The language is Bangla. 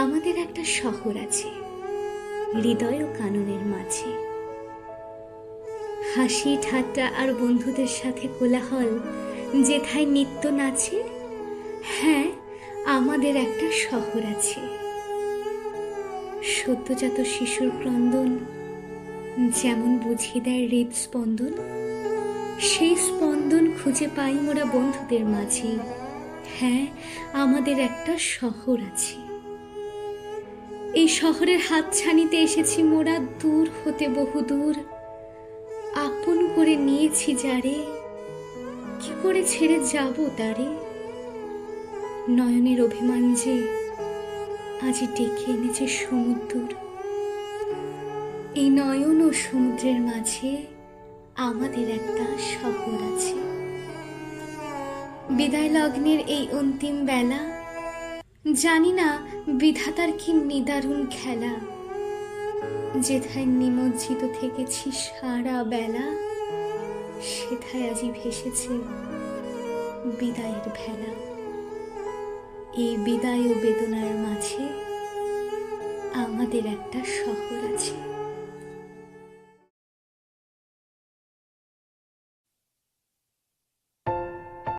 আমাদের একটা শহর আছে হৃদয় ও কাননের মাঝে। হাসি ঠাট্টা আর বন্ধুদের সাথে কোলাহল যেথায় নিত্য নাচে। হ্যাঁ, আমাদের একটা শহর আছে। সদ্যজাত শিশুর ক্রন্দন যেমন বুঝিয়ে দেয় হৃদস্পন্দন, সেই স্পন্দন খুঁজে পাই মোরা বন্ধুদের মাঝে। হ্যাঁ, আমাদের একটা শহর আছে। এই শহরের হাতছানিতে এসেছি মোরা দূর হতে বহুদূর। আপন করে নিয়েছি যারে, কি করে ছেড়ে যাব তারে। নয়নের অভিমান যে আজ ডেকে এনেছে সমুদ্র। এই নয়ন ও সমুদ্রের মাঝে আমাদের একটা শহর আছে। বিদায় লগ্নের এই অন্তিম বেলা, জানি না বিধাতার কি নিদারুণ খেলা। যেথায় নিমজ্জিত থেকেছি সারা বেলা, সেথায় আজি ভেসেছে বিদায়ের ভেলা। এই বিদায় ও বেদনার মাঝে আমাদের একটা শহর আছে।